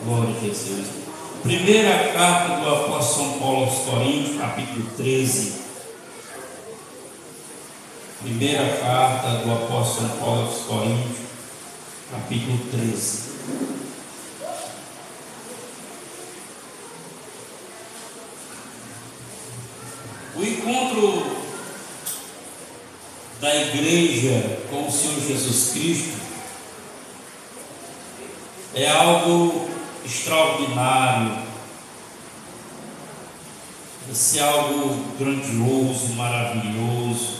Glória a Jesus. Primeira carta do apóstolo São Paulo aos Coríntios, capítulo 13. Primeira carta do apóstolo São Paulo aos Coríntios, capítulo 13. O encontro da igreja com o Senhor Jesus Cristo é algo extraordinário, esse é algo grandioso, maravilhoso.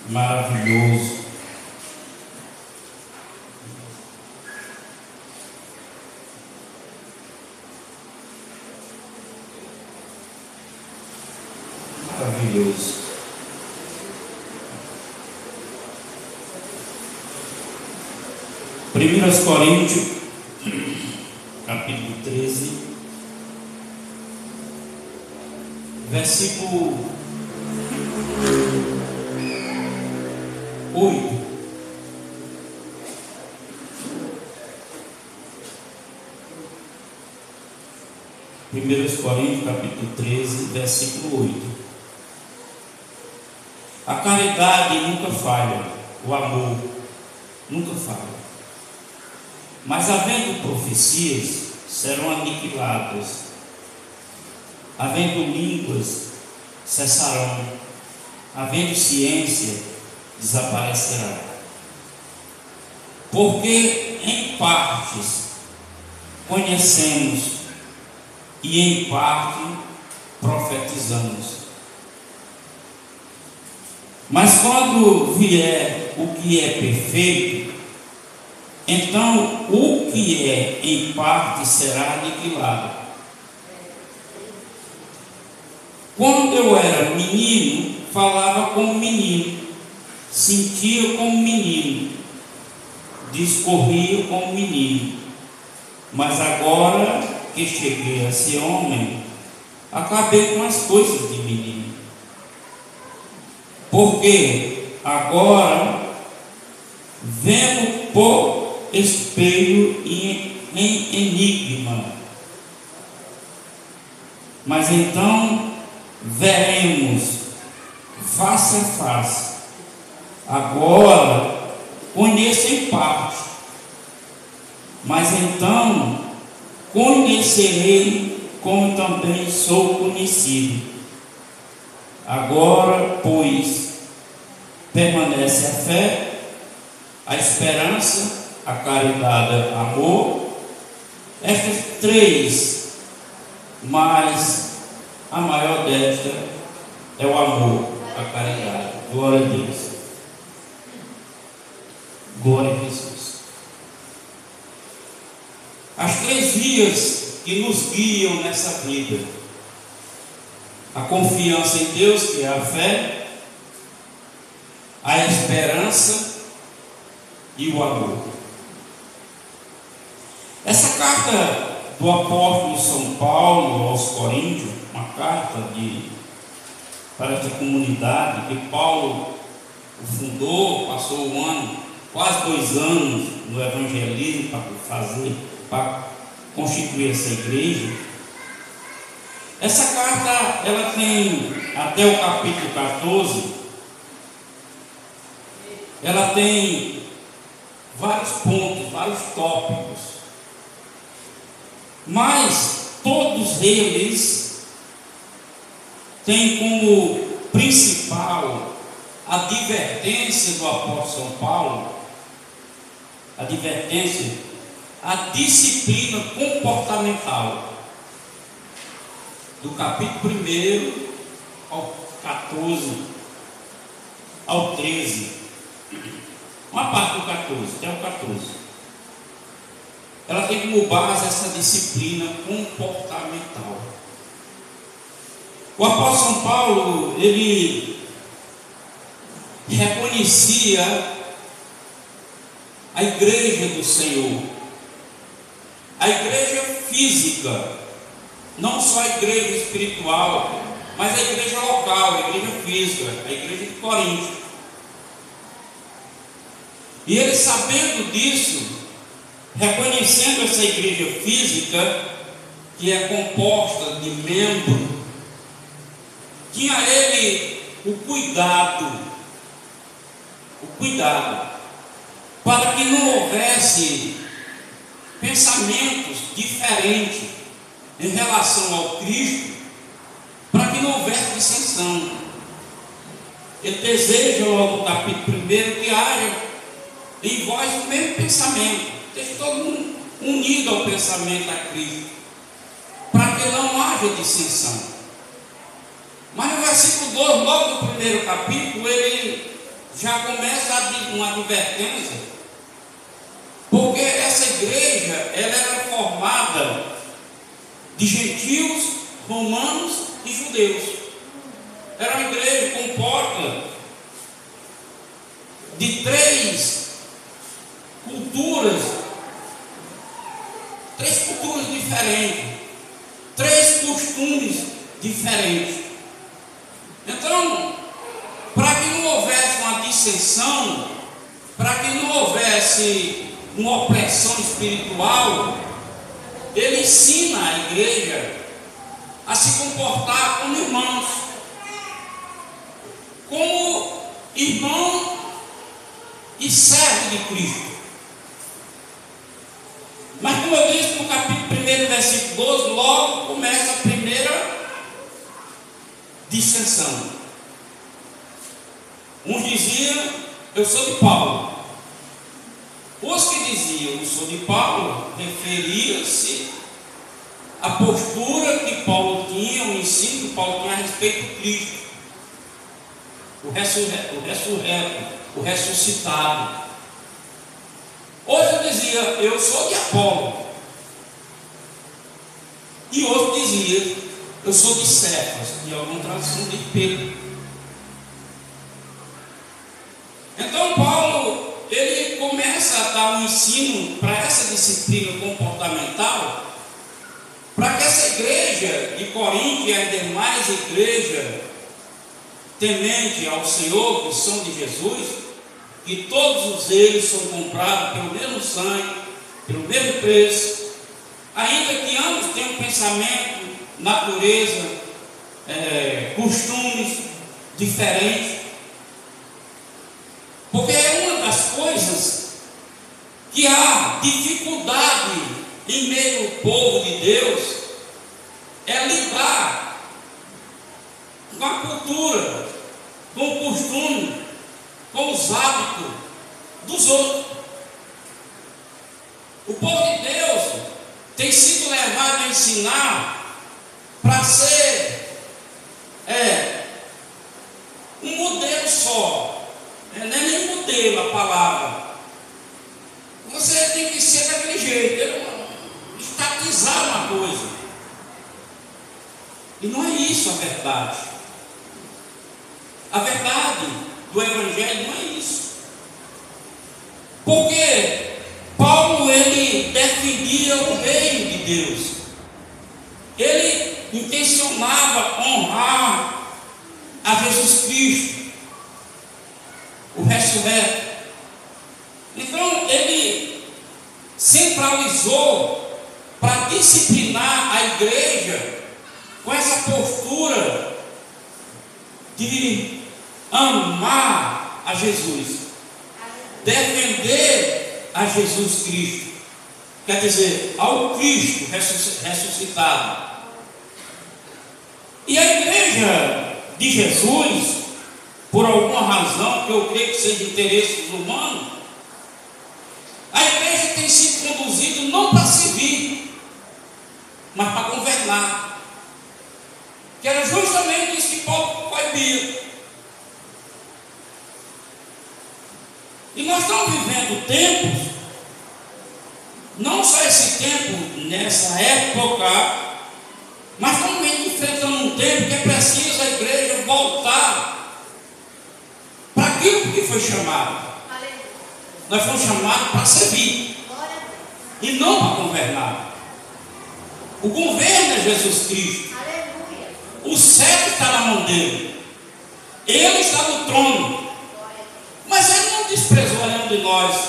Maravilhoso. Maravilhoso. Primeiras Coríntios, capítulo 13, versículo 8. Primeiras Coríntios, capítulo 13, versículo 8. A caridade nunca falha, o amor nunca falha. Mas havendo profecias, serão aniquiladas. Havendo línguas, cessarão. Havendo ciência, desaparecerá. Porque em partes conhecemos e em parte profetizamos. Mas quando vier o que é perfeito, então o que é em parte será aniquilado. Quando eu era menino, falava como menino, sentia como menino, discorria como menino. Mas agora que cheguei a ser homem, acabei com as coisas de menino. Porque agora vemos por espelho em enigma, mas então veremos face a face. Agora conheço em parte, mas então conhecerei como também sou conhecido. Agora, pois, permanece a fé, a esperança, a caridade, amor, estas três, mas a maior desta é o amor, a caridade. Glória a Deus. Glória a Jesus. As três vias que nos guiam nessa vida: a confiança em Deus, que é a fé, a esperança e o amor. Essa carta do apóstolo São Paulo aos Coríntios, uma carta para essa comunidade que Paulo fundou, passou quase 2 anos no evangelismo para constituir essa igreja. Essa carta, ela tem até o capítulo 14, ela tem vários pontos, vários tópicos, mas todos eles têm como principal a advertência do apóstolo São Paulo, a disciplina comportamental, do capítulo 1 ao 14, ao 13, uma parte do 14, até o 14. Ela tem como base essa disciplina comportamental. O apóstolo São Paulo, ele reconhecia a igreja do Senhor, a igreja física, não só a igreja espiritual, mas a igreja local, a igreja física, a igreja de Corinto. E ele, sabendo disso, reconhecendo essa igreja física, que é composta de membros, tinha ele o cuidado, para que não houvesse pensamentos diferentes em relação ao Cristo, para que não houvesse dissensão. Ele deseja, logo no capítulo 1, que haja em vós o mesmo pensamento, esteja todo mundo unido ao pensamento a Cristo, para que não haja dissensão. Mas no versículo 2, logo no primeiro capítulo, ele já começa uma advertência, porque essa igreja ela era formada de gentios, romanos e judeus. Era uma igreja composta de três culturas diferentes, três costumes diferentes. Então, para que não houvesse uma dissensão, para que não houvesse uma opressão espiritual, ele ensina a igreja a se comportar como irmãos, como irmão e servo de Cristo. Mas como eu disse no capítulo 1, versículo 12, logo começa a primeira dissensão. Uns diziam, eu sou de Paulo. Os que diziam, eu sou de Paulo, referia-se à postura que Paulo tinha, o ensino que Paulo tinha a respeito de Cristo, o ressurreto, o ressuscitado. Outros diziam, eu sou de Apolo. E outros diziam, eu sou de Cefas, e alguma tradução de Pedro. Então Paulo, ele começa a dar um ensino para essa disciplina comportamental, para que essa igreja de Corinto e as demais igrejas temente ao Senhor, que são de Jesus, que todos eles são comprados pelo mesmo sangue, pelo mesmo preço, ainda que ambos tenham pensamento, natureza, costumes diferentes. Porque é uma das coisas que há dificuldade em meio ao povo de Deus, é lidar com a cultura, com o costume, com os hábitos dos outros. O povo de Deus tem sido levado a ensinar para ser um modelo só. Não é nem modelo a palavra. Você tem que ser daquele jeito, estatizar uma coisa. E não é isso a verdade. A verdade do Evangelho não é isso. Porque Paulo, ele defendia o reino de Deus. Ele intencionava honrar a Jesus Cristo, o ressurreto. Então ele centralizou para disciplinar a igreja com essa postura de amar a Jesus, defender a Jesus Cristo, quer dizer, ao Cristo ressuscitado. E a igreja de Jesus, por alguma razão que eu creio que seja interesses humanos, a igreja tem sido conduzida não para servir, mas para governar, que era justamente isso que Paulo proibia. E nós estamos vivendo tempos, não só esse tempo, nessa época, mas estamos enfrentando um tempo que é preciso a igreja voltar para aquilo que foi chamado. Nós fomos chamados para servir e não para governar. O governo é Jesus Cristo. O cetro está na mão dele. Ele está no trono. Mas ele não desprezou nenhum de nós. nós.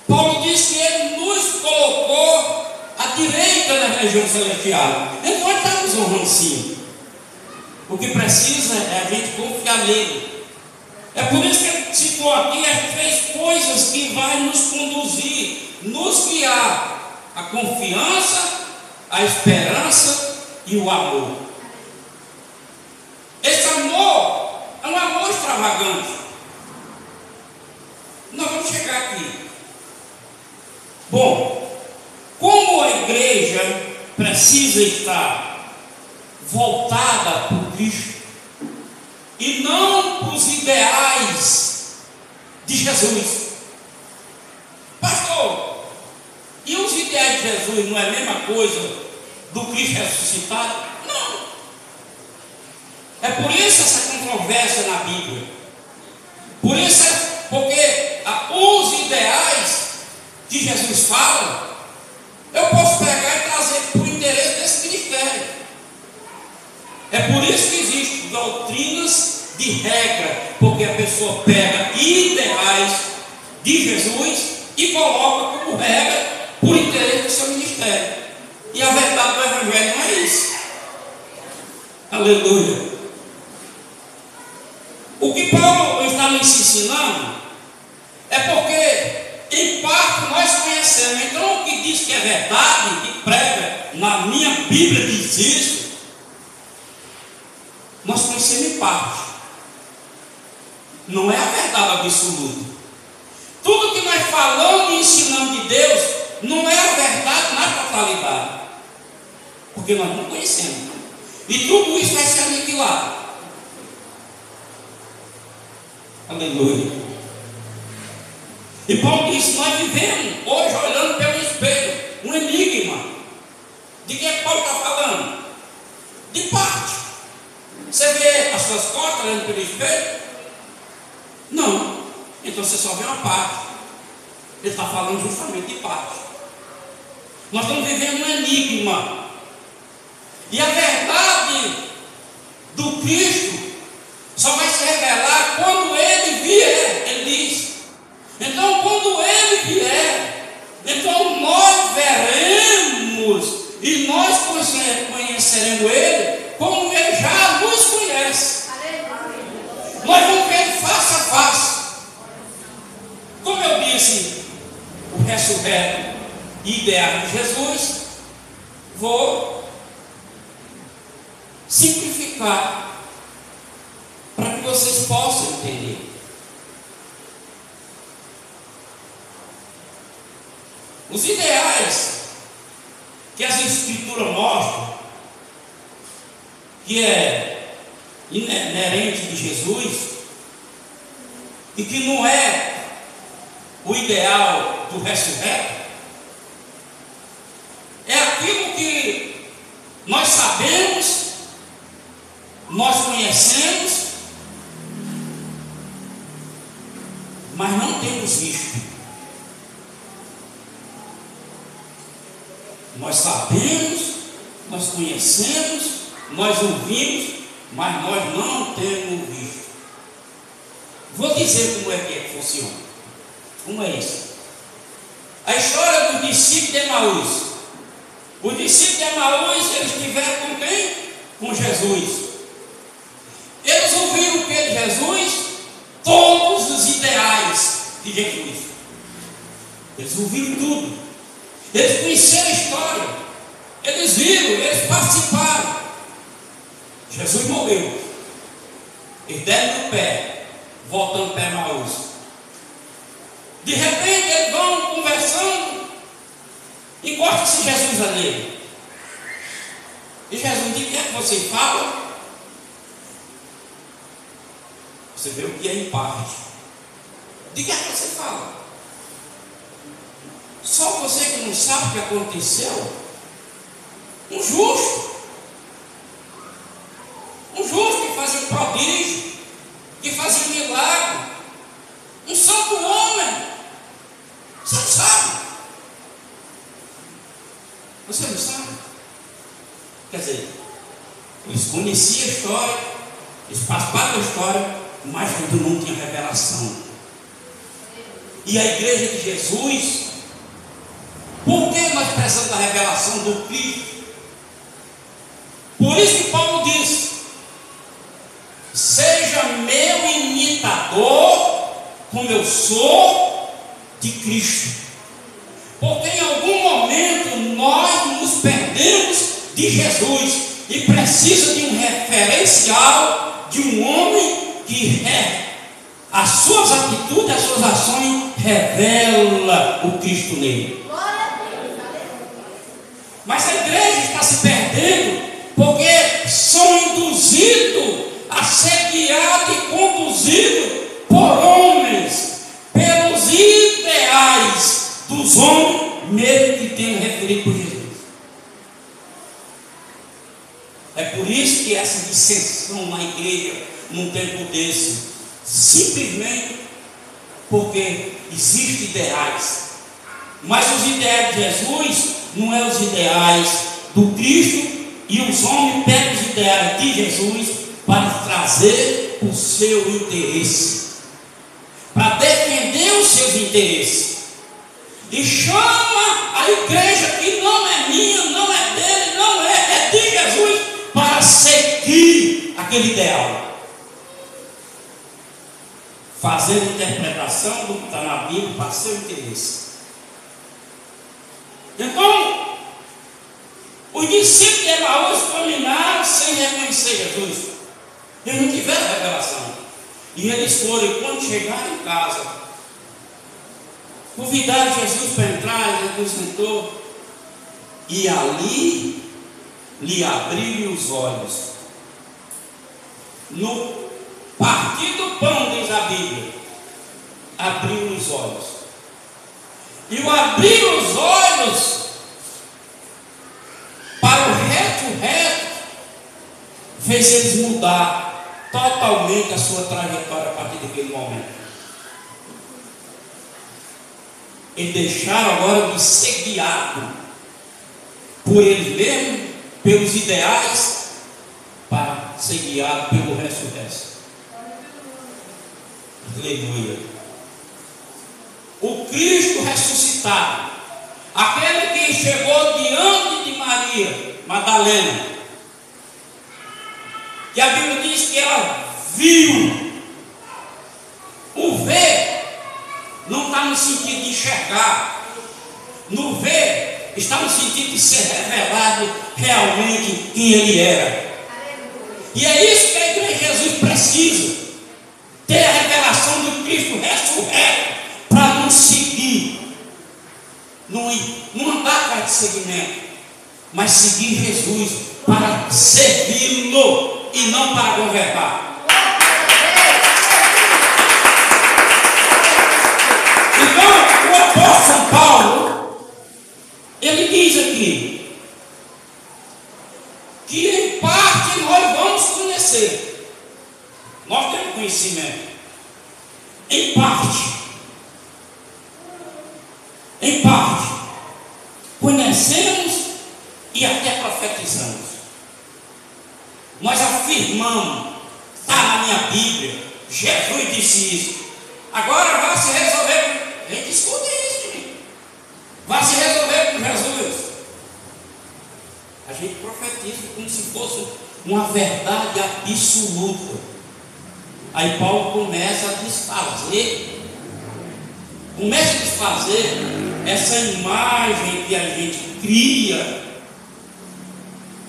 Paulo diz que Ele nos colocou à direita da região celestial. Então Ele está nos honrando sim. O que precisa é a gente confiar nele. É por isso que Ele citou aqui as três coisas que vai nos conduzir, nos guiar: a confiança, a esperança e o amor. Esse amor é um amor extravagante. Nós vamos chegar aqui. Bom, como a igreja precisa estar voltada para o Cristo e não para os ideais de Jesus. Pastor, e os ideais de Jesus não é a mesma coisa do Cristo ressuscitado? Não. É por isso essa controvérsia na Bíblia. Por isso porque os ideais que Jesus fala, eu posso pegar e trazer para o interesse desse ministério. É por isso que existem doutrinas de regra, porque a pessoa pega ideais de Jesus e coloca como regra por interesse do seu ministério. E a verdade do Evangelho não é isso. Aleluia. O que Paulo está nos ensinando é porque, em parte, nós conhecemos. Então, o que diz que é verdade, que prega, na minha Bíblia diz isso, nós conhecemos em parte. Não é a verdade absoluta. Tudo que nós falamos e ensinamos de Deus não é a verdade na totalidade, porque nós não conhecemos. E tudo isso vai ser aniquilado. Aleluia. E Paulo disse: nós vivemos hoje olhando pelo espelho um enigma. De que Paulo está falando? De parte. Você vê as suas costas olhando pelo espelho? Não. Então você só vê uma parte. Ele está falando justamente de parte. Nós estamos vivendo um enigma. E a verdade do Cristo só vai se revelar quando Ele vier. Ele diz. Então, quando Ele vier, então nós veremos e nós conheceremos Ele como Ele já nos conhece. Nós vamos ver Ele face a face. Como eu disse, o ressurreto ideal de Jesus, vou simplificar para que vocês possam entender. Os ideais que as Escrituras mostram, que é inerente de Jesus, e que não é o ideal do ressurreto, é aquilo que nós sabemos, nós conhecemos, mas não temos visto. Nós sabemos, nós conhecemos, nós ouvimos, mas nós não temos visto. Vou dizer como é que funciona. Como é isso? A história dos discípulos de Emaús. Os discípulos de Emaús, eles estiveram com quem? Com Jesus. Eles ouviram o que de Jesus? Todos os ideais de Jesus. Eles ouviram tudo. Eles conheceram a história. Eles viram, eles participaram. Jesus morreu. Eles deram no pé, voltando para Emaús. De repente eles vão conversando, encosta-se Jesus ali. E Jesus diz: o que é que você fala? Você vê o que é em parte. De que é que você fala? Só você que não sabe o que aconteceu. Um justo que fazia prodígio, que fazia milagre, um santo homem. Você não sabe? Você não sabe? Quer dizer, eles conheciam a história, eles participaram da história, mas ainda não tinha revelação. e a igreja de Jesus, por que nós precisamos da revelação do Cristo? Por isso que Paulo diz: seja meu imitador, como eu sou de Cristo. Porque em algum momento nós nos perdemos de Jesus e precisa de um referencial, de um homem que as suas atitudes, as suas ações revela o Cristo nele. Mas a igreja está se perdendo porque são induzidos a ser guiados e conduzidos por homens, pelos ideais dos homens, mesmo que tenham referido por Jesus. É por isso que essa dissensão na igreja, num tempo desse, simplesmente porque existem ideais, mas os ideais de Jesus não é os ideais do Cristo, e os homens pegam os ideais de Jesus para trazer o seu interesse, para defender os seus interesses, e chama a igreja que não é minha, não é dele, não é de Jesus, para seguir aquele ideal, fazendo interpretação do que está na Bíblia para seu interesse. Então, os discípulos de Emaús caminaram sem reconhecer Jesus. Eles não tiveram revelação. E eles foram, e quando chegaram em casa, convidaram Jesus para entrar. Jesus sentou, e ali lhe abriram os olhos. No partir do pão, diz a Bíblia, abriu os olhos. E o abrir os olhos para o reto, fez eles mudar totalmente a sua trajetória a partir daquele momento. Eles deixaram agora de ser guiados por eles mesmos, pelos ideais, para ser guiados pelo resto. Aleluia. O Cristo ressuscitado, aquele que chegou diante de Maria Madalena, que a Bíblia diz que ela viu. O ver não está no sentido de enxergar, no ver está no sentido de ser revelado realmente quem ele era. E é isso que a igreja de Jesus precisa, ter a revelação do Cristo ressurreto, para não seguir, não andar atrás de seguimento, mas seguir Jesus para servi-lo e não para governar. Então, o apóstolo São Paulo, ele diz aqui que em parte nós vamos conhecer, nós temos conhecimento, em parte, conhecemos e até profetizamos. Nós afirmamos, está na minha Bíblia, Jesus disse isso. Agora vai se resolver, a gente escuta isso, gente. Vai se resolver com Jesus. A gente profetiza como se fosse uma verdade absoluta. Aí Paulo começa a desfazer essa imagem que a gente cria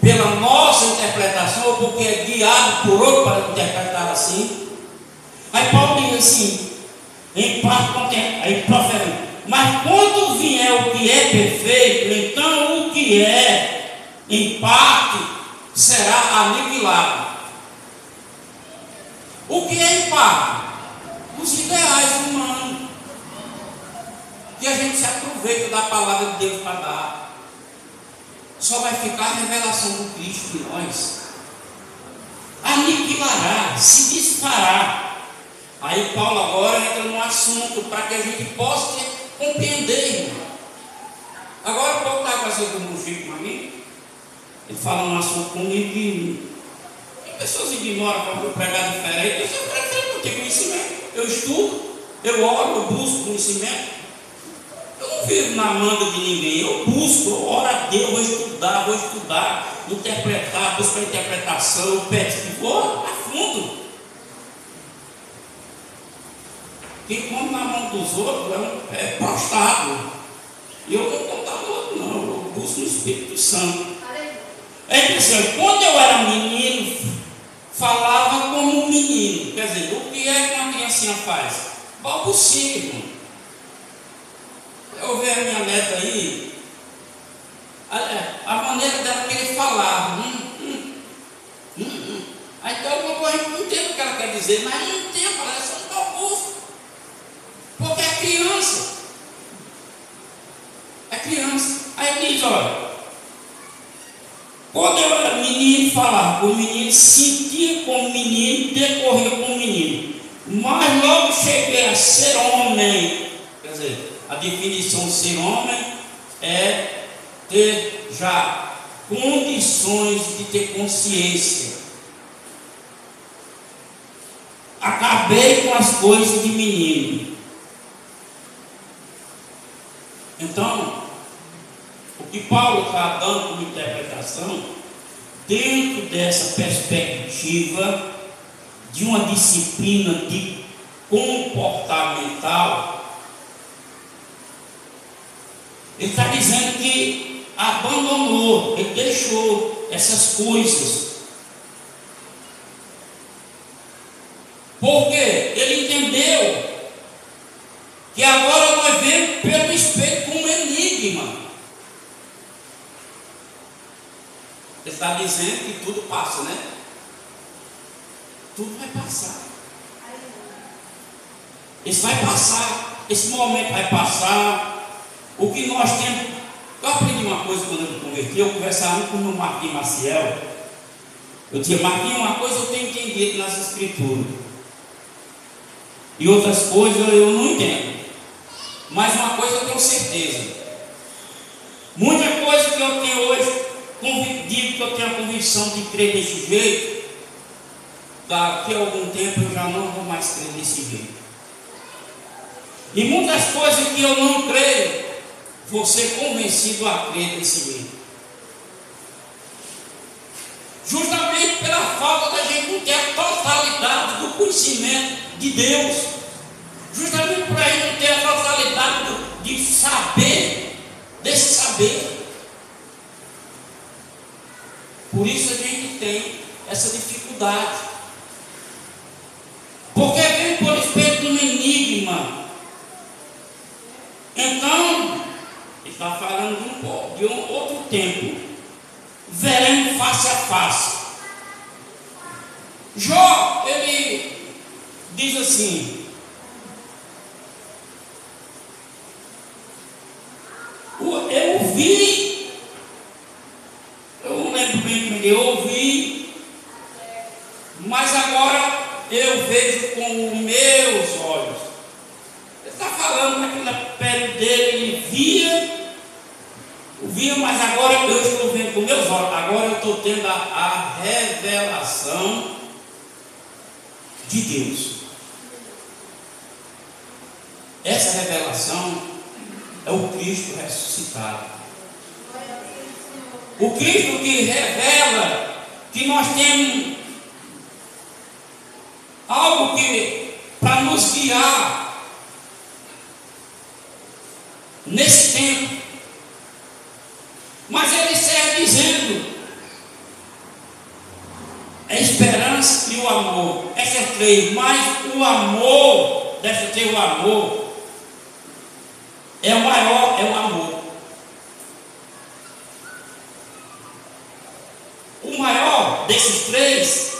pela nossa interpretação, ou porque é guiado por outro para interpretar assim. Aí Paulo diz assim, em parte, aí profeta, mas quando vier o que é perfeito, então o que é em parte será aniquilado. O que é em parte? Os ideais humanos, que a gente se aproveita da palavra de Deus para dar. Só vai ficar a revelação do Cristo em nós. Aniquilará, se disparará. Aí Paulo agora entra num assunto para que a gente possa compreender, irmão. Agora o Paulo está fazendo um Chico para mim. Ele fala um assunto comigo que pessoas ignoram para eu pregar diferente. Eu prefiro não ter conhecimento. Eu estudo, Eu oro, eu busco conhecimento. Eu não vivo na manga de ninguém. Eu busco, eu oro a Deus, vou estudar, interpretar, buscar interpretação, vou a fundo. Quem come na mão dos outros é prostrado. E eu não estou dando outro, não. Eu busco no Espírito Santo. É interessante, quando eu era menino, falava como um menino. Quer dizer, o que é que uma criancinha faz? Balbucia, irmão. Eu vejo a minha neta aí, a maneira dela querer falar. Aí então a gente não entende o que ela quer dizer, mas não entende, ela é só um balbucio. Porque é criança. É criança. Aí diz, olha, quando eu era menino, falava como menino, sentia como menino, decorria como menino. Mas logo cheguei a ser homem. Quer dizer, a definição de ser homem é ter já condições de ter consciência. Acabei com as coisas de menino. Então, o que Paulo está dando como interpretação, dentro dessa perspectiva de uma disciplina de comportamental, ele está dizendo que abandonou, ele deixou essas coisas. Porque ele entendeu que agora nós vemos pelo espelho como um enigma. Ele está dizendo que tudo passa, né? Tudo vai passar. Isso vai passar. Esse momento vai passar. O que nós temos. Eu aprendi uma coisa quando eu me converti. Eu conversava muito com o meu Marquinhos Maciel. Eu dizia, Marquinhos, uma coisa eu tenho entendido nas Escrituras. E outras coisas eu não entendo. Mas uma coisa eu tenho certeza. Muita coisa que eu tenho hoje, digo que eu tenho a convicção de crer desse jeito, daqui a algum tempo eu já não vou mais crer desse jeito. E muitas coisas que eu não creio, vou ser convencido a crer desse jeito. Justamente pela falta da gente não ter a totalidade do conhecimento de Deus. Justamente por aí não ter a totalidade de saber, desse saber. Por isso a gente tem essa dificuldade. Porque vem por respeito de um enigma. Então, ele está falando de um outro tempo. Veremos face a face. Jó, ele diz assim: eu ouvi, eu não lembro bem como eu ouvi, mas agora eu vejo com os meus olhos. Ele está falando naquela pele dele, ele via, mas agora eu estou vendo com meus olhos. Agora eu estou tendo a revelação de Deus. Essa revelação é o Cristo ressuscitado. O Cristo que revela que nós temos algo que para nos guiar nesse tempo. Mas ele segue dizendo: a esperança e o amor. Essas três, mas o amor, dessas três, o amor é o maior, é o amor. O maior desses três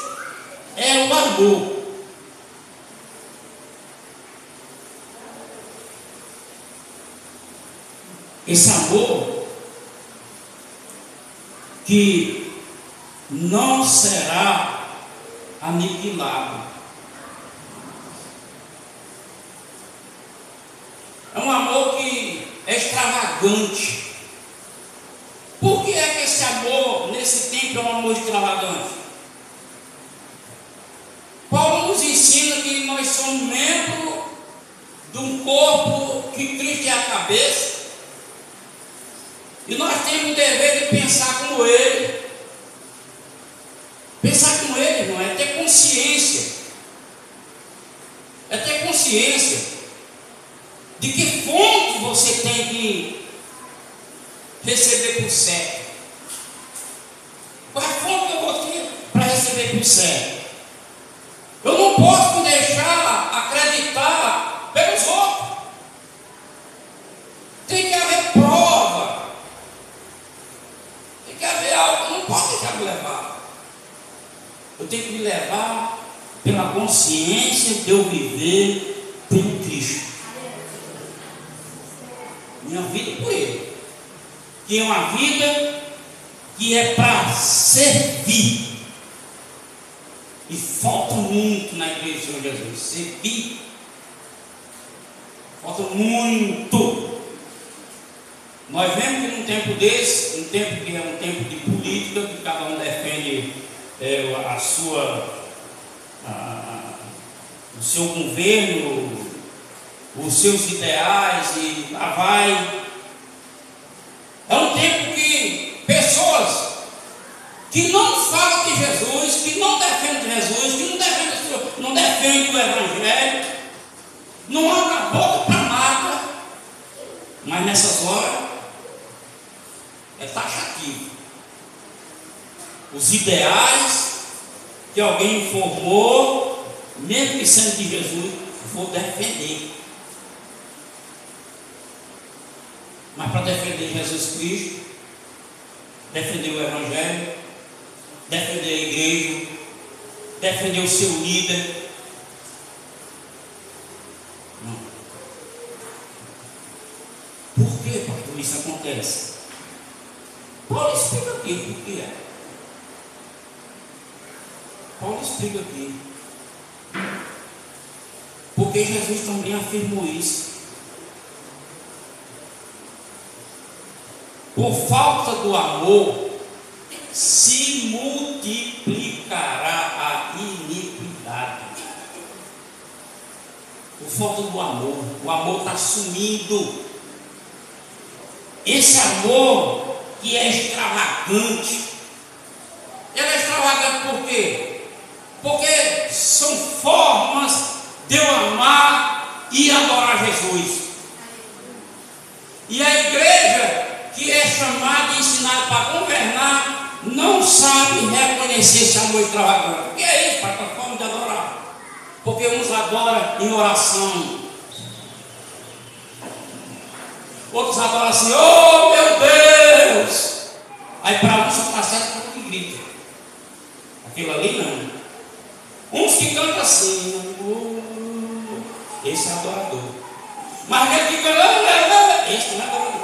é o amor. Esse amor que não será aniquilado. É um amor que é extravagante. Por que é que esse amor, nesse tempo, é um amor extravagante? Paulo nos ensina que nós somos membros do corpo, que Cristo é a cabeça. E nós temos o dever de pensar como Ele. Pensar como Ele, irmão, é ter consciência. É ter consciência de que fonte você tem que receber por certo. Qual é a fonte que eu vou ter para receber por certo? Eu não posso me deixar acreditar pelos outros. Tem que haver prova. Tem que haver algo. Eu não posso deixar me levar. Eu tenho que me levar pela consciência de eu viver pelo Cristo. Minha vida por Ele. Que é uma vida que é para servir. E falta muito na igreja do Senhor Jesus. Servir. Falta muito. Nós vemos que num tempo desse, um tempo que é um tempo de política, que cada um defende o seu governo, os seus ideais, e lá vai. É um tempo que pessoas que não falam de Jesus, que não defendem Jesus, que não defendem o Evangelho, não abrem a boca para nada, mas nessas horas é taxativo. Os ideais que alguém formou, mesmo que sendo de Jesus, vou defender. Mas para defender Jesus Cristo, defender o Evangelho, defender a igreja, defender o seu líder, não. Por que, pastor, isso acontece? Paulo explica aqui por que é. Paulo explica aqui. Porque Jesus também afirmou isso. Por falta do amor, se multiplicará a iniquidade. Por falta do amor, o amor está sumindo. Esse amor que é extravagante. Ele é extravagante por quê? Porque são formas de eu amar e adorar Jesus. E a igreja que é chamada e ensinada para governar, não sabe reconhecer esse amor extravagante. O que é isso? Para a forma de adorar. Porque uns adoram em oração, outros adoram assim, oh meu Deus! Aí para uns só está certo para que grita. Aquilo ali não. Uns que cantam assim, esse é adorador. Mas aquele que canta, esse não é adorador.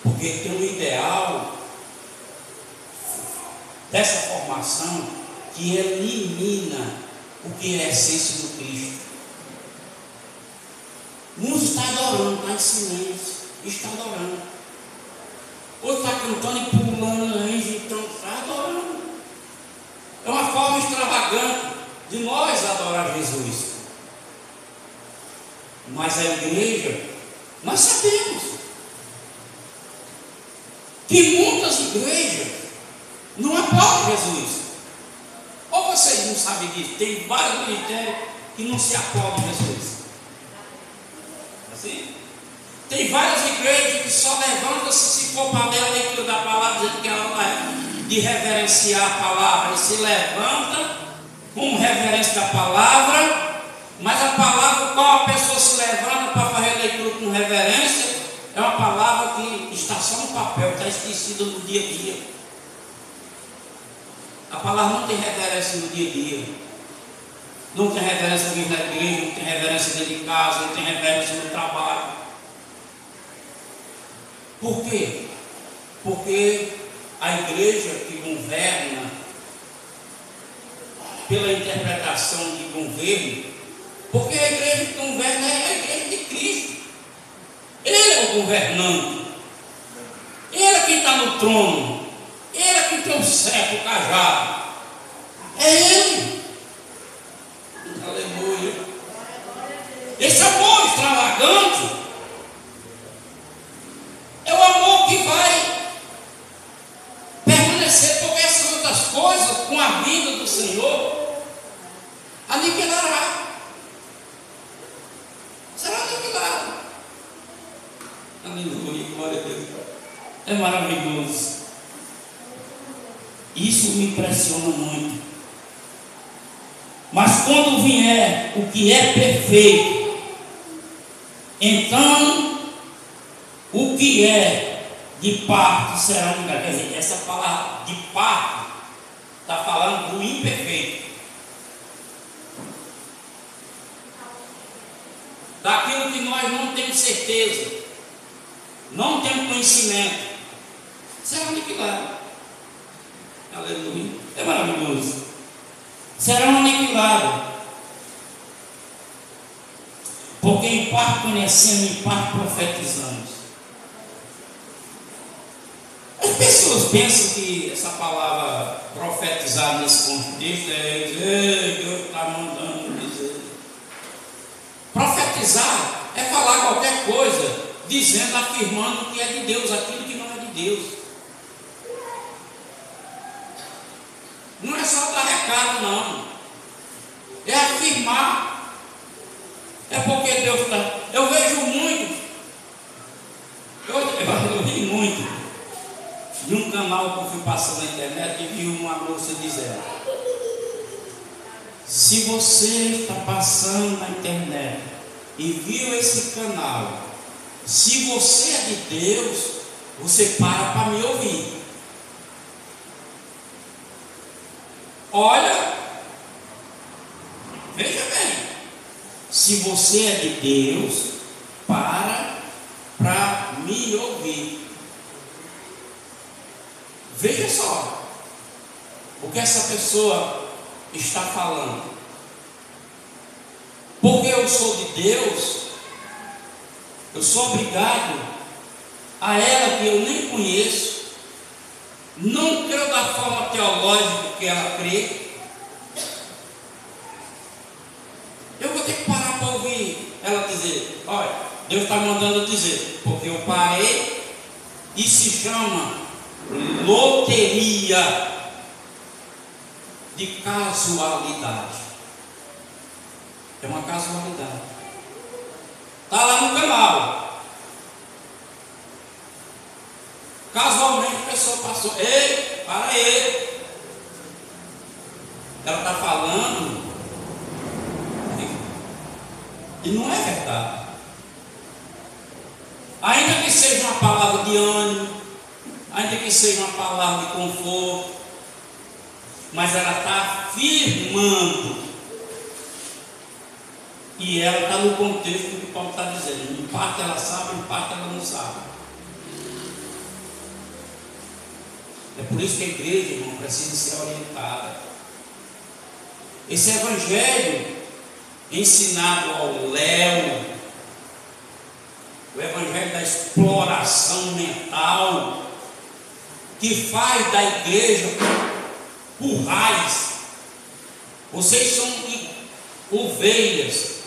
Porque tem um ideal dessa formação que elimina o que é a essência do Cristo. Uns está adorando, está em silêncio, está adorando. Outro está cantando e pulando, agitando, está adorando. É uma forma extravagante de nós adorar Jesus. Mas a igreja, nós sabemos que muitas igrejas não apoiam Jesus. Ou vocês não sabem disso? Tem vários ministérios que não se apoiam Jesus. Assim? Tem várias igrejas que só levantam-se se for para ler a leitura da palavra, dizendo que é hora de reverenciar a palavra. E se levanta com reverência da palavra, mas a palavra, qual a pessoa se levanta para fazer a leitura com reverência, é uma palavra que está só no papel, está esquecida no dia a dia. A palavra não tem reverência no dia a dia. Não tem reverência dentro da igreja, não tem reverência dentro de casa, não tem reverência no trabalho. Por quê? Porque a igreja que governa pela interpretação de governo, porque a igreja que governa é a igreja de Cristo. Ele é o governante. Ele é quem está no trono. Ele é quem tem o cetro, o cajado. É Ele. Aleluia. extravagante. É o amor que vai permanecer, porque essas outras coisas, com a vida do Senhor, aniquilará. Será aniquilado. Aleluia, glória a Deus. É maravilhoso. Isso me impressiona muito. Mas quando vier o que é perfeito, então o que é de parte será aniquilado. Quer dizer, essa palavra de parte está falando do imperfeito, daquilo que nós não temos certeza, não temos conhecimento, será aniquilado. Aleluia, é maravilhoso. Serão aniquilados, porque em parte conhecemos, em parte profetizamos. As pessoas pensam que essa palavra profetizar nesse contexto é dizer, Deus está mandando dizer. Profetizar é falar qualquer coisa, dizendo, afirmando que é de Deus, aquilo que não é de Deus. Não é só dar recado, não. É afirmar. É porque Deus está. Eu vejo muito. Eu vi muito. De um canal que eu fui passando na internet e vi uma moça dizendo: se você está passando na internet e viu esse canal, se você é de Deus, você para me ouvir. Olha, veja bem, se você é de Deus, para me ouvir. Veja só o que essa pessoa está falando. Porque eu sou de Deus, eu sou obrigado a ela que eu nem conheço, não creio da forma teológica que ela crê. Eu vou ter que parar para ouvir ela dizer: olha, Deus está mandando dizer, porque eu parei e se chama loteria de casualidade. É uma casualidade. Está lá no canal. Casualmente a pessoa passou. Ei, para aí. Ela está falando e não é verdade. Ainda que seja uma palavra de ânimo, ainda que seja uma palavra de conforto, mas ela está afirmando. E ela está no contexto do que Paulo está dizendo. Em parte ela sabe, em parte ela não sabe. É por isso que a igreja, irmão, precisa ser orientada. Esse evangelho ensinado ao léu, o evangelho da exploração mental, que faz da igreja currais. Vocês são ovelhas,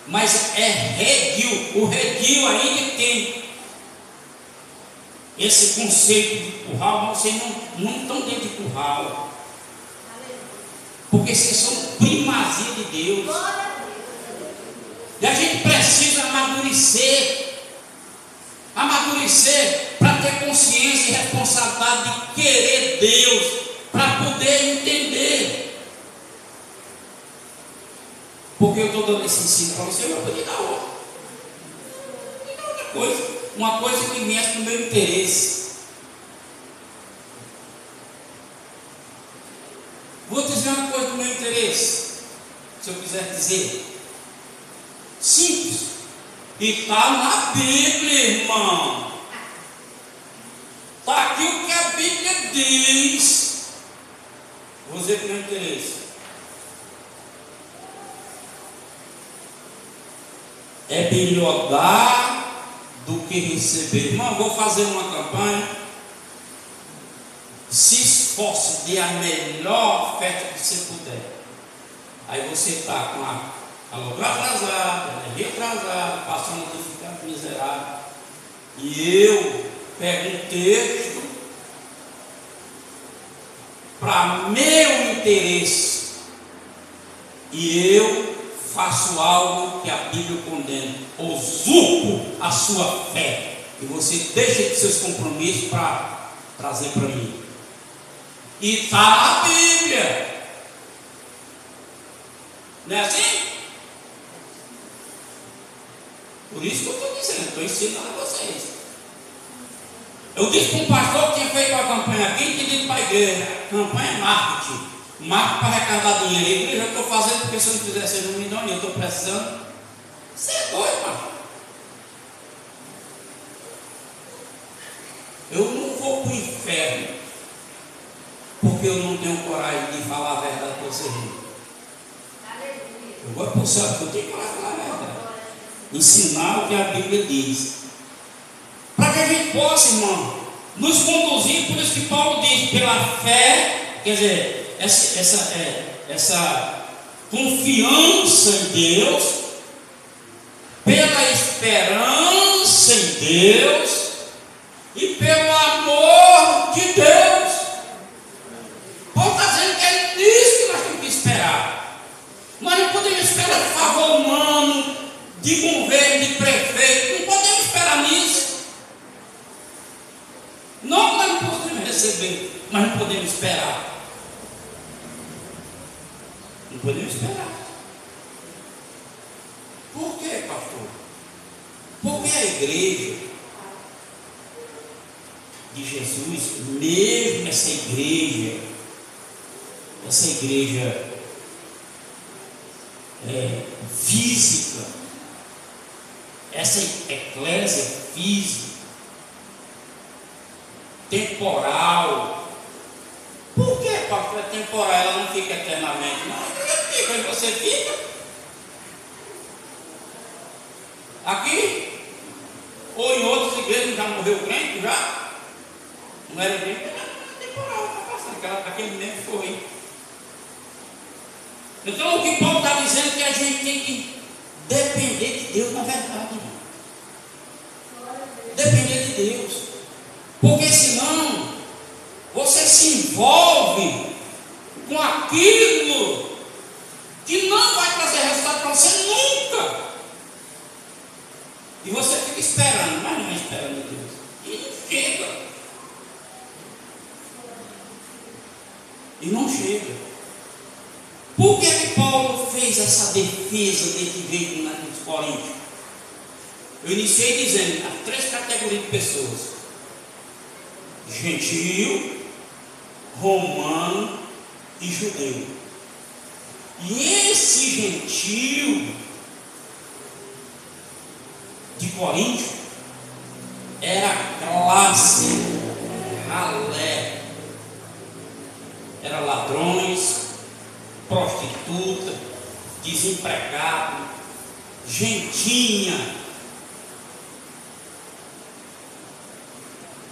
mas é redil. O redil ainda tem esse conceito de curral, mas vocês não estão dentro de curral, porque vocês são primazia de Deus. E a gente precisa amadurecer para ter consciência e responsabilidade de querer Deus, para poder entender. Porque eu estou dando esse ensino para você, eu vou poder dar outra. Outra coisa. Uma coisa que mexe no meu interesse. Vou dizer uma coisa do meu interesse, se eu quiser dizer. Simples. E está na Bíblia, irmão. Está aqui o que a Bíblia diz. Vou dizer do meu interesse. É melhor dar do que receber. Irmão, vou fazer uma campanha. Se esforce, dê a melhor oferta que você puder. Aí você está com a aluguel atrasado, energia atrasada, passando E eu pego um texto para meu interesse e eu faço algo que a Bíblia condena, usurpo a sua fé, e você deixa de seus compromissos para trazer para mim. E está na Bíblia, não é assim? Por isso que eu estou dizendo, estou ensinando a vocês. Eu disse para um pastor que tinha feito uma campanha aqui, tinha dito para a igreja: campanha marketing para arrecadar dinheiro. A igreja, eu estou fazendo porque se eu não fizesse, eu não me dão, eu estou precisando. Você é doido, pastor. Eu não vou para o inferno porque eu não tenho coragem de falar a verdade para você. Eu vou para o céu porque eu tenho coragem de falar a verdade. Ensinar o que a Bíblia diz, para que a gente possa, irmão, nos conduzir. Por isso que Paulo diz: pela fé, quer dizer, essa confiança em Deus, pela esperança em Deus e pelo amor de Deus. Paulo está dizendo que é nisso que nós temos que esperar. Nós não podemos esperar de favor humano, de governo, de prefeito. Não podemos esperar nisso. Não que nós não podemos receber, mas não podemos esperar. Não podemos esperar. Por quê, pastor? Porque a igreja de Jesus, mesmo essa igreja física, essa eclésia física, temporal. Por que, pastor, é temporal? Ela não fica eternamente. Não, ela fica, e você fica aqui, ou em outras igrejas já morreu crente, já não era crente, era temporal, está passando, aquele mesmo foi. Então o que Paulo está dizendo é que a gente tem que depender de Deus, na verdade, irmão. Depender de Deus, porque senão você se envolve com aquilo que não vai trazer resultado para você nunca, e você fica esperando, mas não é esperando Deus, e não chega, Por que Paulo fez essa defesa desse jeito nos Coríntios? Eu iniciei dizendo as 3 categorias de pessoas: gentio, romano e judeu. E esse gentio de Coríntio era classe ralé, era ladrões, prostituta, desempregado, gentinha.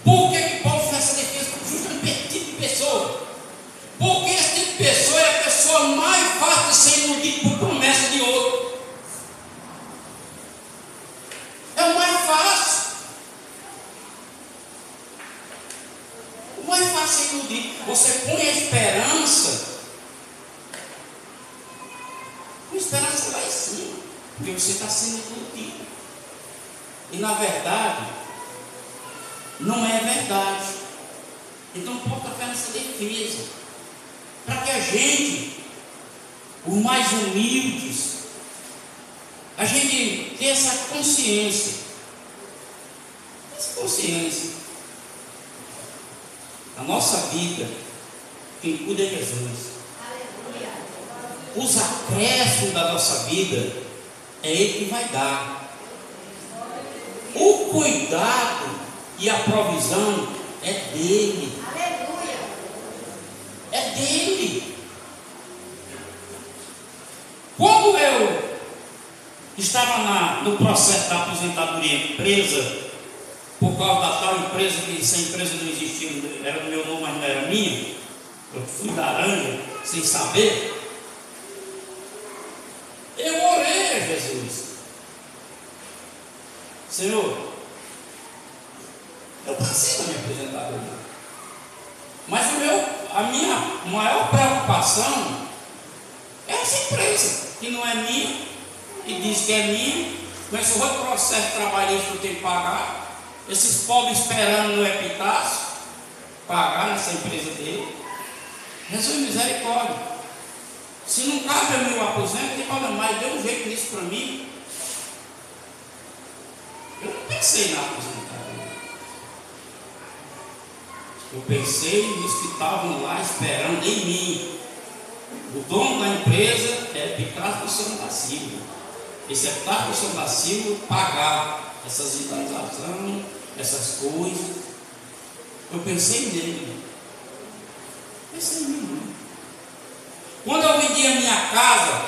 Por que Paulo fez essa defesa? Justamente esse tipo de pessoa. Porque esse tipo de pessoa é a pessoa mais fácil de ser iludida por promessa de outro. É o mais fácil. O mais fácil é iludir. Você põe a esperança. A esperança lá em cima, porque você está sendo iludido. E na verdade, não é verdade. Então Paulo está fazendo essa defesa, para que a gente, os mais humildes, a gente tenha essa consciência. Essa consciência. A nossa vida, quem cuida é Jesus. Os acréscimos da nossa vida é Ele que vai dar. O cuidado e a provisão é dele. Aleluia. É dele. Quando eu estava no processo da aposentadoria empresa, por causa da tal empresa, que essa empresa não existia, era do meu nome, mas não era minha, eu fui laranja, sem saber. Eu orei a Jesus: Senhor, passei na minha aposentadoria. Mas a minha maior preocupação é essa empresa, que não é minha, e diz que é minha, com esse outro processo trabalhista que eu tenho que pagar, esses pobres esperando no epitácio, pagar nessa empresa dele. Jesus, misericórdia. Se não cabe a meu aposento, tem problema, mas deu um jeito nisso para mim. Eu não pensei na aposentadoria. Eu pensei nos que estavam lá esperando em mim. O dono da empresa é Epitácio do Senhor da Silva. Esse Epitácio do Senhor da Silva pagar essas indenizações, essas coisas. Eu pensei nele. Pensei em mim. Quando eu vendi a minha casa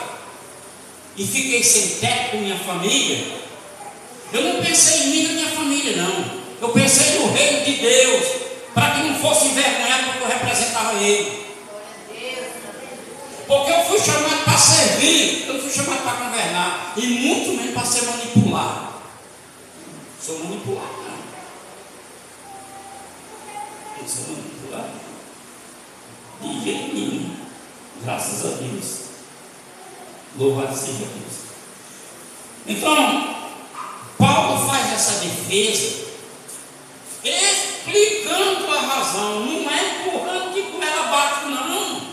e fiquei sem teto com minha família, eu não pensei em mim e na minha família, não. Eu pensei no reino de Deus, para que não fosse envergonhado porque eu representava Ele. Porque eu fui chamado para servir, eu não fui chamado para governar, e muito menos para ser manipulado. Sou manipulado, não. Eu sou manipulado. De jeito nenhum. Graças a Deus. Louvado seja Deus. Então, Paulo faz essa defesa explicando a razão, não é empurrando de goela abaixo, não.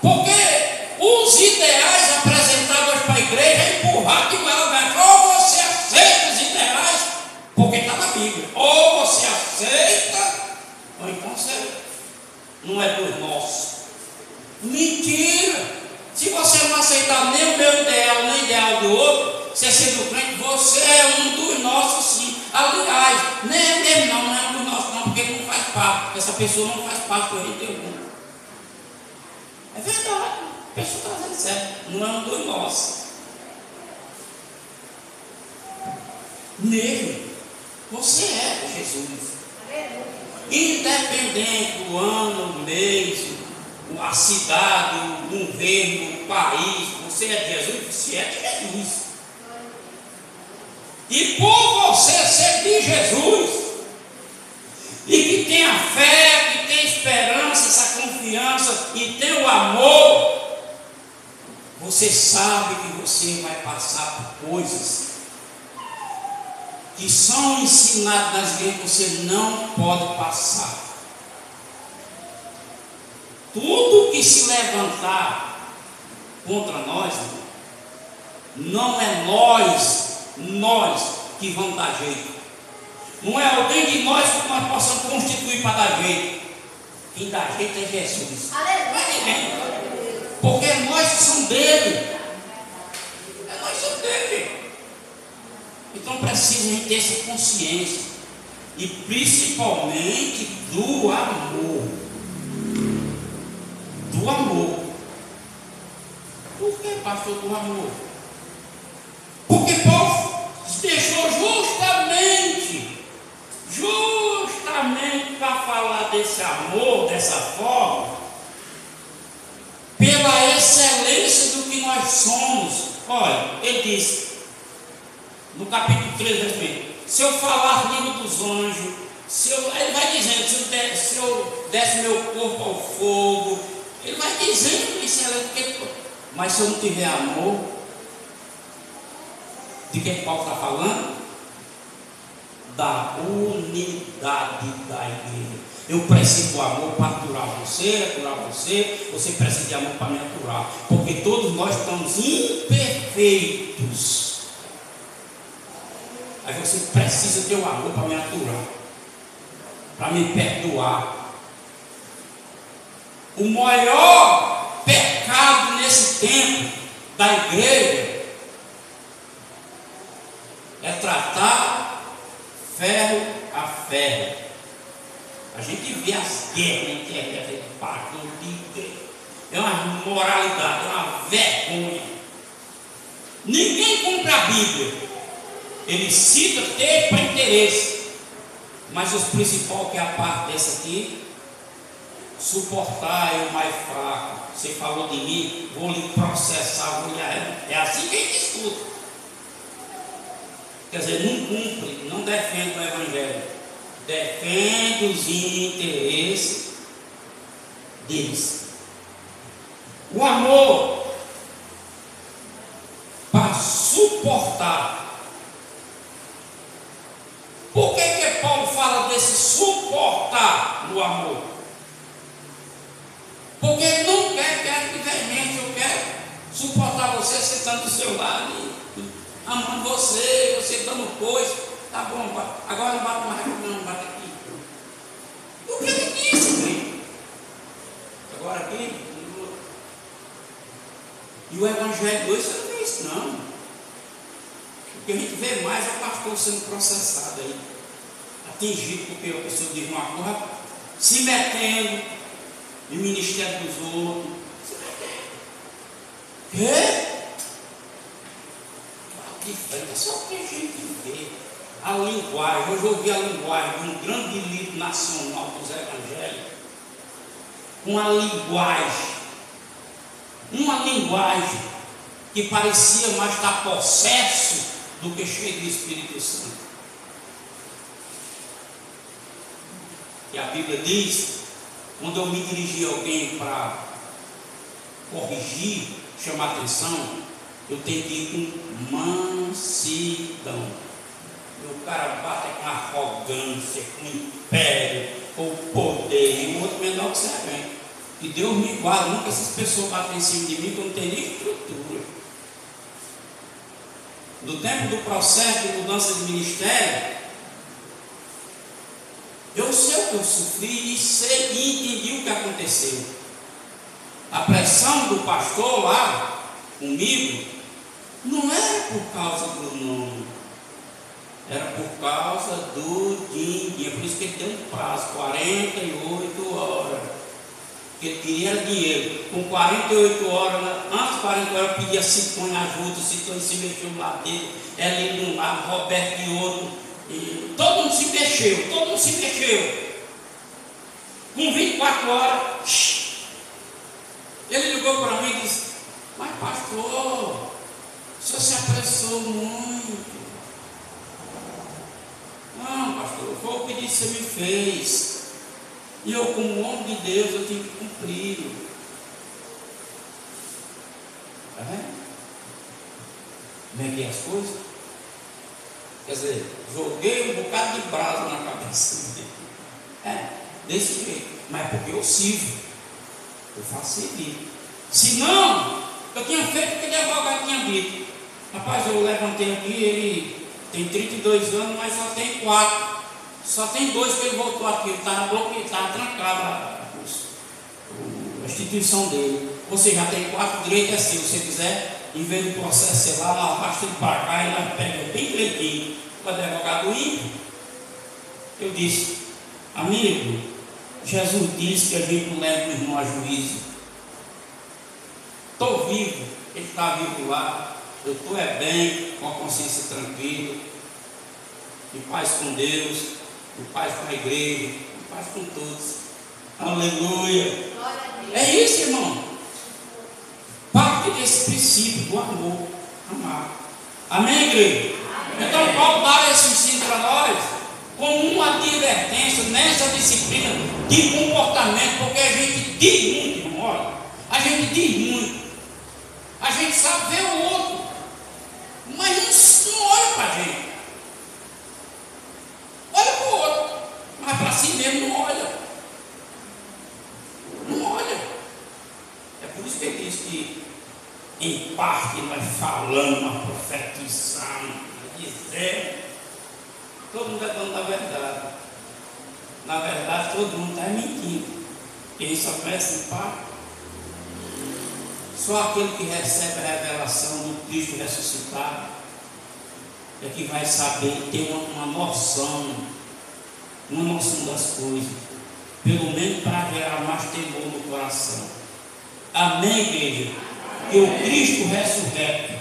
Porque os ideais apresentados para a igreja é empurrar de goela abaixo. Ou você aceita os ideais, porque está na Bíblia. Ou você aceita, ou então você não é dos nossos. Mentira! Se você não aceitar nem o meu ideal, nem o ideal do outro, você sendo crente, você é um dos nossos, sim. Aliás, nem é mesmo, não é um dos nossos, não, porque ele não faz parte. Essa pessoa não faz parte do reino de Deus. É verdade, a pessoa está dizendo certo, não é um dos nossos. Nele, você é Jesus. Independente do ano, do mês, a cidade, o governo, o país, você é de Jesus, você é de Jesus. E por você ser de Jesus, e que tem a fé, que tem esperança, essa confiança, e tem o amor, você sabe que você vai passar por coisas que são ensinadas nas igrejas que você não pode passar. Tudo que se levantar contra nós, não é nós que vamos dar jeito. Não é alguém de nós que nós possamos constituir para dar jeito. Quem dá jeito é Jesus. Aleluia. Porque nós somos dele. Nós somos dele. Então precisa a gente ter essa consciência. E principalmente do amor. Do amor. Por que, pastor, do amor? Porque Paulo deixou justamente para falar desse amor, dessa forma, pela excelência do que nós somos. Olha, ele diz, no capítulo 3, se eu falar língua dos anjos, ele vai dizendo, se eu desse meu corpo ao fogo, ele vai dizendo excelente, mas se eu não tiver amor, de que Paulo está falando? Da unidade da igreja. Eu preciso do amor para aturar você, você precisa de amor para me aturar, porque todos nós estamos imperfeitos. Aí você precisa ter o amor para me aturar, para me perdoar. O maior pecado nesse tempo da igreja é tratar ferro a ferro. A gente vê as guerras na internet, é uma moralidade, é uma vergonha. Ninguém compra a Bíblia. Ele cita texto para interesse. Mas os principais, que é a parte dessa aqui, suportar é o mais fraco. Você falou de mim, vou lhe processar, vou lhe... É assim que a gente escuta. Quer dizer, não não cumpre, não defende o Evangelho, defende os interesses deles. O amor para suportar. Por que Paulo fala desse suportar no amor? Porque ele não quer que veemente, eu quero suportar você sentando do seu lado, amando você, você dando coisa, tá bom, agora não bate mais, não bate aqui. O que ele disse, filho? Agora aqui, e o Evangelho hoje você não vê isso, não. O que a gente vê mais é o pastor sendo processado aí, atingido porque a pessoa diz uma coisa, se metendo no ministério dos outros. Se metendo. Quê? De frente, é só que a gente vê a linguagem. Hoje eu ouvi a linguagem de um grande livro nacional dos evangelhos, uma linguagem que parecia mais estar possesso do que cheio do Espírito Santo. E a Bíblia diz, quando eu me dirigi a alguém para corrigir, chamar atenção, eu tenho que ir com mansidão. E o cara bate com arrogância, com império, com poder, e o outro menor que serve. E Deus me guarda, nunca essas pessoas batem em cima de mim, que eu não tenho nem estrutura. No tempo do processo de mudança de ministério, eu sei o que eu sofri e sei e entendi o que aconteceu. A pressão do pastor lá comigo não era por causa do nome, era por causa do din-din. Por isso que ele deu um prazo, 48 horas. Porque ele queria dinheiro. Com 48 horas, antes de 48 horas, eu pedia Citone ajuda, Citone se mexeu do lado dele, Eli de um lado, Roberto de outro. E todo mundo se mexeu, Com 24 horas, ele ligou para mim e disse: mas pastor, o senhor se apressou muito. Não, pastor, foi o pedido que você me fez. E eu, como homem de Deus, eu tenho que cumprir. Está vendo? Como é que é as coisas? Quer dizer, joguei um bocado de brasa na cabeça dele. Desse jeito. Mas porque eu sirvo. Eu faço servir. Se não, eu tinha feito o que aquele advogado tinha dito. Rapaz, eu levantei aqui, ele tem 32 anos, mas só tem 4. Só tem 2 que ele voltou aqui. Ele estava bloqueado, estava trancado a instituição dele. Você já tem 4, direito é seu. Se você quiser, em vez do processo ser lá, nós arrasta ele para cá e nós pegamos bem direitinho. O advogado ímpio, eu disse: amigo, Jesus disse que a gente não leva o irmão a juízo. Estou vivo, ele está vivo lá. Eu estou bem, com a consciência tranquila, em paz com Deus, em paz com a igreja, em paz com todos. Aleluia! É isso, irmão. Parte desse princípio do amor, amar. Amém, igreja? Amém. Então Paulo dá esse ensino para nós como uma advertência nessa disciplina de comportamento, porque a gente diz muito, irmão, olha, a gente diz muito, a gente sabe ver o outro, mas não olha para a gente, olha para o outro, mas para si mesmo não olha. É por isso que ele diz que em parte nós falamos, profetizamos, dizendo, todo mundo é dono da verdade. Na verdade, todo mundo está mentindo. Quem só conhece em parte, só aquele que recebe a revelação do Cristo ressuscitado é que vai saber, ter uma noção das coisas, pelo menos para gerar mais temor no coração. Amém, igreja? Que o Cristo ressurreto,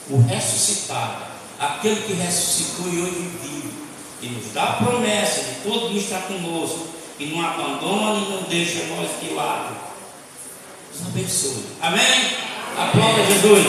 o ressuscitado, aquele que ressuscitou e hoje vive, e nos dá a promessa de todo dia estar conosco, e não abandona e não deixa nós de lado, nos abençoe. Amém? Aplauda Jesus.